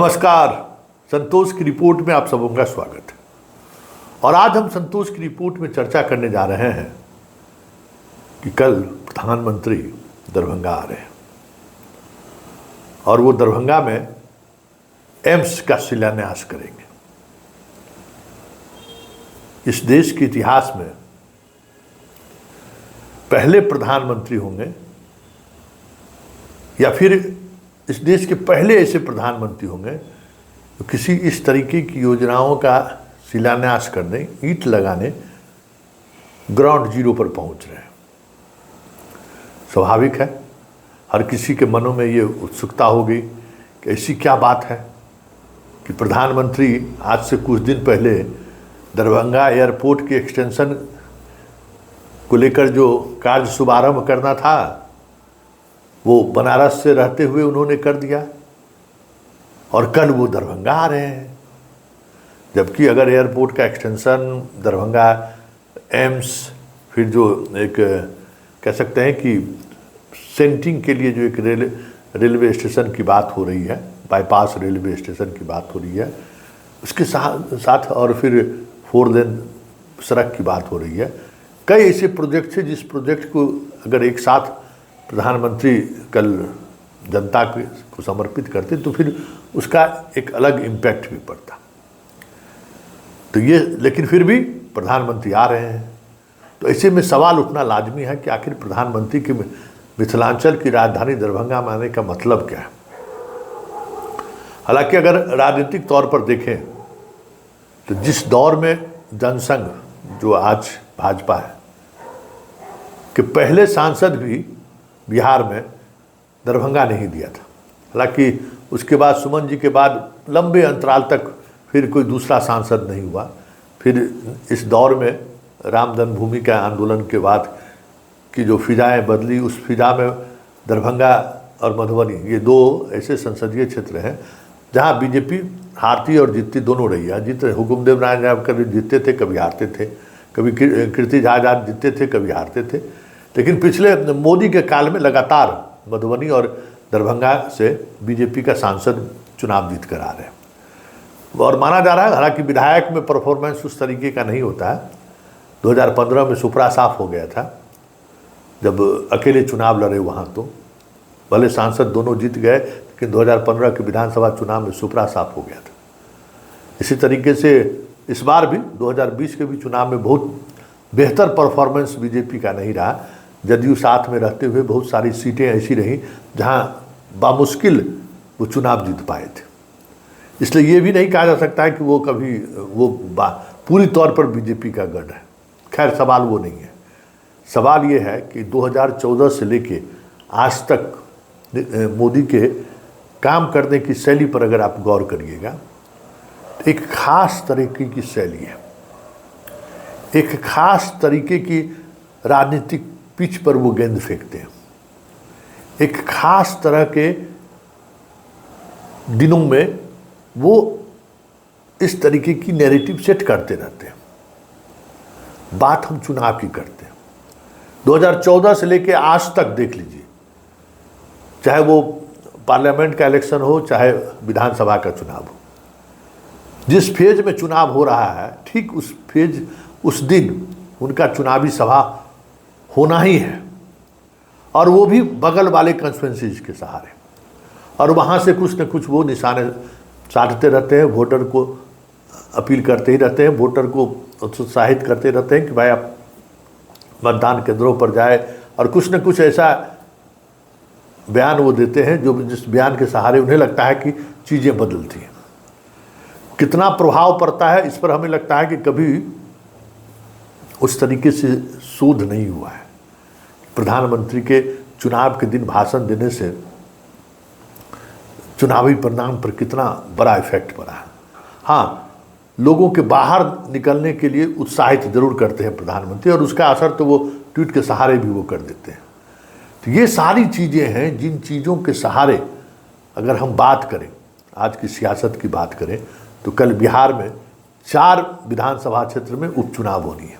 नमस्कार। संतोष की रिपोर्ट में आप सबों का स्वागत है। और आज हम संतोष की रिपोर्ट में चर्चा करने जा रहे हैं कि कल प्रधानमंत्री दरभंगा आ रहे हैं और वो दरभंगा में एम्स का शिलान्यास करेंगे। इस देश के इतिहास में पहले प्रधानमंत्री होंगे या फिर इस देश के पहले ऐसे प्रधानमंत्री होंगे तो किसी इस तरीके की योजनाओं का शिलान्यास करने, ईंट लगाने ग्राउंड जीरो पर पहुंच रहे हैं। स्वाभाविक है, हर किसी के मनों में ये उत्सुकता होगी कि ऐसी क्या बात है कि प्रधानमंत्री आज से कुछ दिन पहले दरभंगा एयरपोर्ट के एक्सटेंशन को लेकर जो कार्य शुभारंभ करना था वो बनारस से रहते हुए उन्होंने कर दिया और कल वो दरभंगा आ रहे हैं। जबकि अगर एयरपोर्ट का एक्सटेंशन, दरभंगा एम्स, फिर जो एक कह सकते हैं कि सेंटिंग के लिए जो एक रेलवे स्टेशन की बात हो रही है, बाईपास रेलवे स्टेशन की बात हो रही है, उसके साथ और फिर 4 लेन सड़क की बात हो रही है। कई ऐसे प्रोजेक्ट थे जिस प्रोजेक्ट को अगर एक साथ प्रधानमंत्री कल जनता को समर्पित करते तो फिर उसका एक अलग इम्पैक्ट भी पड़ता। तो ये, लेकिन फिर भी प्रधानमंत्री आ रहे हैं तो ऐसे में सवाल उठना लाजमी है कि आखिर प्रधानमंत्री के मिथिलांचल की राजधानी दरभंगा में आने का मतलब क्या है। हालांकि अगर राजनीतिक तौर पर देखें तो जिस दौर में जनसंघ, जो आज भाजपा है, कि पहले सांसद भी बिहार में दरभंगा नहीं दिया था। हालांकि उसके बाद सुमन जी के बाद लंबे अंतराल तक फिर कोई दूसरा सांसद नहीं हुआ। फिर इस दौर में राम जन्मभूमि के आंदोलन के बाद की जो फिजाएं बदली, उस फिजा में दरभंगा और मधुबनी, ये 2 ऐसे संसदीय क्षेत्र हैं जहां बीजेपी हारती और जीतती दोनों रही है। जीत हुकुमदेव नारायण कभी जीतते थे, कभी हारते थे, कभी कीर्ति झा जीतते थे, कभी हारते थे। लेकिन पिछले मोदी के काल में लगातार मधुबनी और दरभंगा से बीजेपी का सांसद चुनाव जीत कर आ रहे हैं और माना जा रहा है, हालांकि विधायक में परफॉर्मेंस उस तरीके का नहीं होता है। 2015 में सुपरा साफ हो गया था जब अकेले चुनाव लड़े वहाँ, तो भले सांसद दोनों जीत गए लेकिन 2015 के विधानसभा चुनाव में सुपरा साफ हो गया था। इसी तरीके से इस बार भी 2020 के भी चुनाव में बहुत बेहतर परफॉर्मेंस बीजेपी का नहीं रहा। जदयू साथ में रहते हुए बहुत सारी सीटें ऐसी रहीं जहां बामुश्किल वो चुनाव जीत पाए थे। इसलिए ये भी नहीं कहा जा सकता है कि वो कभी पूरी तौर पर बीजेपी का गढ़ है। खैर, सवाल वो नहीं है। सवाल ये है कि 2014 से लेके आज तक मोदी के काम करने की शैली पर अगर आप गौर करिएगा तो एक खास तरीके की शैली है, एक खास तरीके की राजनीतिक पिच पर वो गेंद फेंकते हैं, एक खास तरह के दिनों में वो इस तरीके की नैरेटिव सेट करते रहते हैं। बात हम चुनाव की करते हैं। 2014 से लेके आज तक देख लीजिए, चाहे वो पार्लियामेंट का इलेक्शन हो, चाहे विधानसभा का चुनाव हो, जिस फेज में चुनाव हो रहा है ठीक उस फेज, उस दिन उनका चुनावी सभा होना ही है और वो भी बगल वाले कंस्टिट्यूएंसीज के सहारे। और वहाँ से कुछ न कुछ वो निशाने साधते रहते हैं, वोटर को अपील करते ही रहते हैं, वोटर को उत्साहित करते रहते हैं कि भाई आप मतदान केंद्रों पर जाए, और कुछ न कुछ ऐसा बयान वो देते हैं जो जिस बयान के सहारे उन्हें लगता है कि चीज़ें बदलती हैं। कितना प्रभाव पड़ता है इस पर हमें लगता है कि कभी उस तरीके से शोध नहीं हुआ है। प्रधानमंत्री के चुनाव के दिन भाषण देने से चुनावी परिणाम पर कितना बड़ा इफेक्ट पड़ा है। हाँ, लोगों के बाहर निकलने के लिए उत्साहित जरूर करते हैं प्रधानमंत्री, और उसका असर तो वो ट्वीट के सहारे भी वो कर देते हैं। तो ये सारी चीज़ें हैं जिन चीज़ों के सहारे अगर हम बात करें, आज की सियासत की बात करें, तो कल बिहार में 4 विधानसभा क्षेत्र में उपचुनाव होनी है।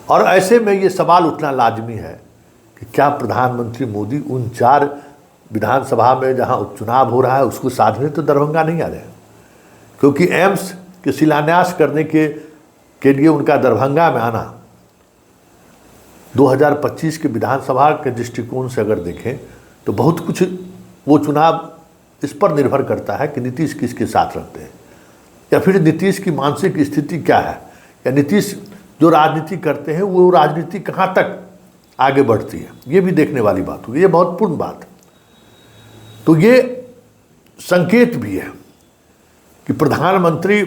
और ऐसे में ये सवाल उठना लाजमी है कि क्या प्रधानमंत्री मोदी उन 4 विधानसभा में जहां उपचुनाव हो रहा है उसको साधने तो दरभंगा नहीं आ रहे हैं, क्योंकि एम्स के शिलान्यास करने के लिए उनका दरभंगा में आना 2025 के विधानसभा के दृष्टिकोण से अगर देखें तो बहुत कुछ वो चुनाव इस पर निर्भर करता है कि नीतीश किसके साथ रहते हैं, या फिर नीतीश की मानसिक स्थिति क्या है, या नीतीश जो राजनीति करते हैं वो राजनीति कहाँ तक आगे बढ़ती है, ये भी देखने वाली बात होगी। ये महत्वपूर्ण बात है। तो ये संकेत भी है कि प्रधानमंत्री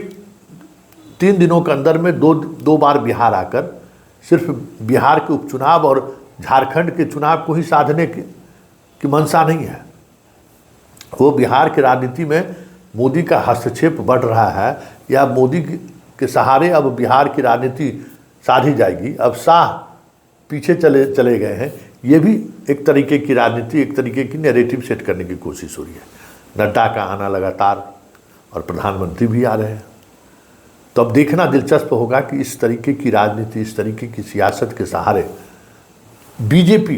3 दिनों के अंदर में दो बार बिहार आकर सिर्फ बिहार के उपचुनाव और झारखंड के चुनाव को ही साधने की मंशा नहीं है। वो बिहार की राजनीति में मोदी का हस्तक्षेप बढ़ रहा है, या मोदी के सहारे अब बिहार की राजनीति साधी जाएगी, अब शाह पीछे चले गए हैं, ये भी एक तरीके की राजनीति, एक तरीके की नैरेटिव सेट करने की कोशिश हो रही है। नड्डा का आना लगातार और प्रधानमंत्री भी आ रहे हैं, तो अब देखना दिलचस्प होगा कि इस तरीके की राजनीति, इस तरीके की सियासत के सहारे बीजेपी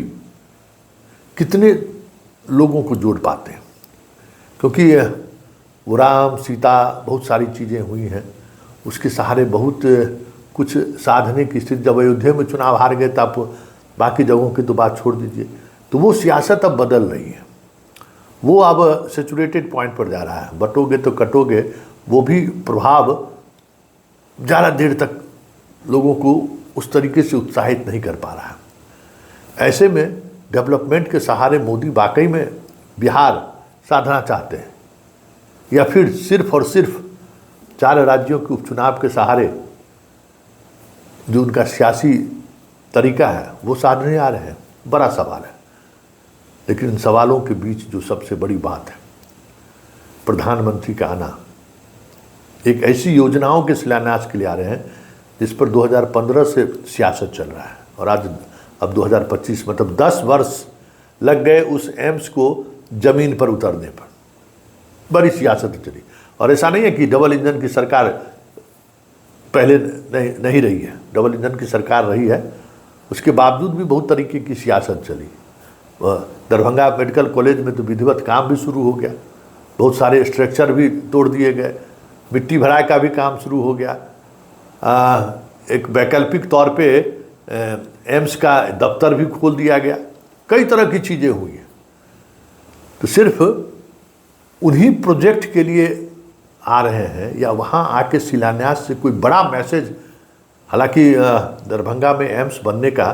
कितने लोगों को जोड़ पाते हैं, क्योंकि वो राम सीता बहुत सारी चीज़ें हुई हैं, उसके सहारे बहुत कुछ साधने की स्थिति। जब अयोध्या में चुनाव हार गए तो आप बाकी जगहों की तो बात छोड़ दीजिए, तो वो सियासत अब बदल रही है, वो अब सेचुरेटेड पॉइंट पर जा रहा है। बटोगे तो कटोगे, वो भी प्रभाव ज़्यादा देर तक लोगों को उस तरीके से उत्साहित नहीं कर पा रहा है। ऐसे में डेवलपमेंट के सहारे मोदी वाकई में बिहार साधना चाहते हैं, या फिर सिर्फ और सिर्फ 4 राज्यों के उपचुनाव के सहारे जो उनका सियासी तरीका है वो साधने आ रहे हैं, बड़ा सवाल है। लेकिन इन सवालों के बीच जो सबसे बड़ी बात है, प्रधानमंत्री का आना एक ऐसी योजनाओं के शिलान्यास के लिए आ रहे हैं जिस पर 2015 से सियासत चल रहा है, और आज अब 2025 मतलब 10 वर्ष लग गए उस एम्स को जमीन पर उतरने पर। बड़ी सियासत चली, और ऐसा नहीं है कि डबल इंजन की सरकार पहले नहीं रही है, डबल इंजन की सरकार रही है, उसके बावजूद भी बहुत तरीके की सियासत चली। दरभंगा मेडिकल कॉलेज में तो विधिवत काम भी शुरू हो गया, बहुत सारे स्ट्रक्चर भी तोड़ दिए गए, मिट्टी भराई का भी काम शुरू हो गया, एक वैकल्पिक तौर पे एम्स का दफ्तर भी खोल दिया गया, कई तरह की चीज़ें हुई हैं। तो सिर्फ उन्हीं प्रोजेक्ट के लिए आ रहे हैं, या वहाँ आके शिलान्यास से कोई बड़ा मैसेज। हालांकि दरभंगा में एम्स बनने का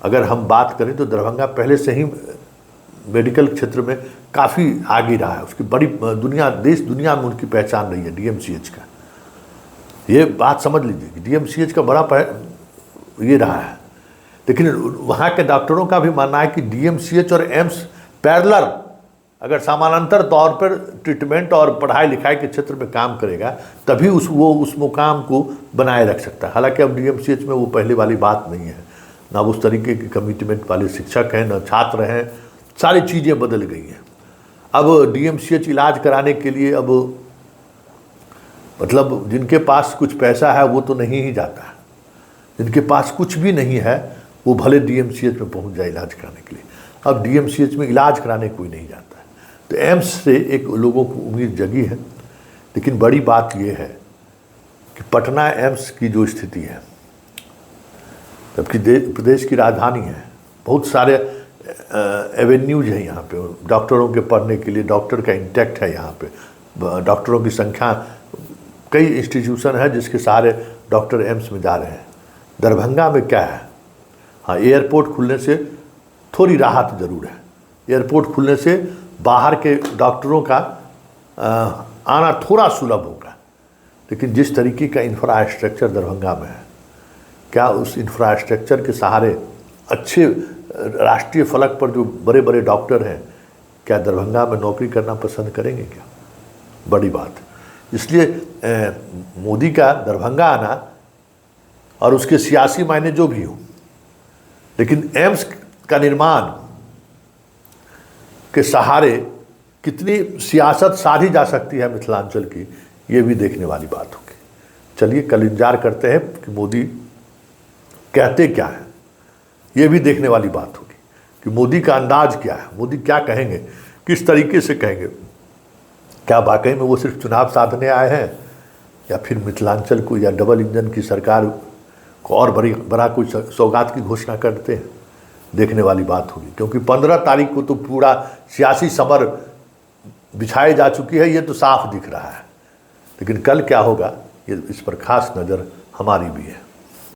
अगर हम बात करें तो दरभंगा पहले से ही मेडिकल क्षेत्र में काफ़ी आगे रहा है, उसकी बड़ी देश दुनिया में उनकी पहचान रही है डीएमसीएच का। ये बात समझ लीजिए कि डीएमसीएच का बड़ा ये रहा है। लेकिन वहाँ के डॉक्टरों का भी मानना है कि डीएमसीएच और एम्स पैरेलल अगर समानांतर तौर पर ट्रीटमेंट और पढ़ाई लिखाई के क्षेत्र में काम करेगा तभी वो उस मुकाम को बनाए रख सकता है। हालांकि अब डीएमसीएच में वो पहले वाली बात नहीं है, ना उस तरीके की कमिटमेंट वाले शिक्षक हैं, ना छात्र हैं, सारी चीज़ें बदल गई हैं। अब डीएमसीएच इलाज कराने के लिए अब मतलब जिनके पास कुछ पैसा है वो तो नहीं ही जाता है, जिनके पास कुछ भी नहीं है वो भले डीएमसीएच में पहुंच जाए इलाज कराने के लिए। अब डीएमसीएच में इलाज कराने कोई नहीं जाता है, तो एम्स से एक लोगों को उम्मीद जगी है। लेकिन बड़ी बात यह है कि पटना एम्स की जो स्थिति है, जबकि प्रदेश की राजधानी है, बहुत सारे एवेन्यूज हैं यहाँ पे डॉक्टरों के पढ़ने के लिए, डॉक्टर का इंटैक्ट है यहाँ पे, डॉक्टरों की संख्या, कई इंस्टीट्यूशन है जिसके सहारे डॉक्टर एम्स में जा रहे हैं। दरभंगा में क्या है, हाँ एयरपोर्ट खुलने से थोड़ी राहत ज़रूर है, एयरपोर्ट खुलने से बाहर के डॉक्टरों का आना थोड़ा सुलभ होगा। लेकिन जिस तरीके का इंफ्रास्ट्रक्चर दरभंगा में है, क्या उस इंफ्रास्ट्रक्चर के सहारे अच्छे राष्ट्रीय फलक पर जो बड़े बड़े डॉक्टर हैं, क्या दरभंगा में नौकरी करना पसंद करेंगे क्या? बड़ी बात। इसलिए मोदी का दरभंगा आना और उसके सियासी मायने जो भी हो, लेकिन एम्स का निर्माण के सहारे कितनी सियासत साधी जा सकती है मिथिलांचल की, ये भी देखने वाली बात होगी। चलिए कल इंतजार करते हैं कि मोदी कहते क्या है, ये भी देखने वाली बात होगी कि मोदी का अंदाज क्या है, मोदी क्या कहेंगे। किस तरीके से कहेंगे? क्या वाकई में वो सिर्फ चुनाव साधने आए हैं, या फिर मिथिलांचल को या डबल इंजन की सरकार को और बड़ा कोई सौगात की घोषणा करते हैं? देखने वाली बात होगी, क्योंकि 15 तारीख को तो पूरा सियासी समर बिछाई जा चुकी है, ये तो साफ दिख रहा है। लेकिन कल क्या होगा, ये इस पर खास नज़र हमारी भी है।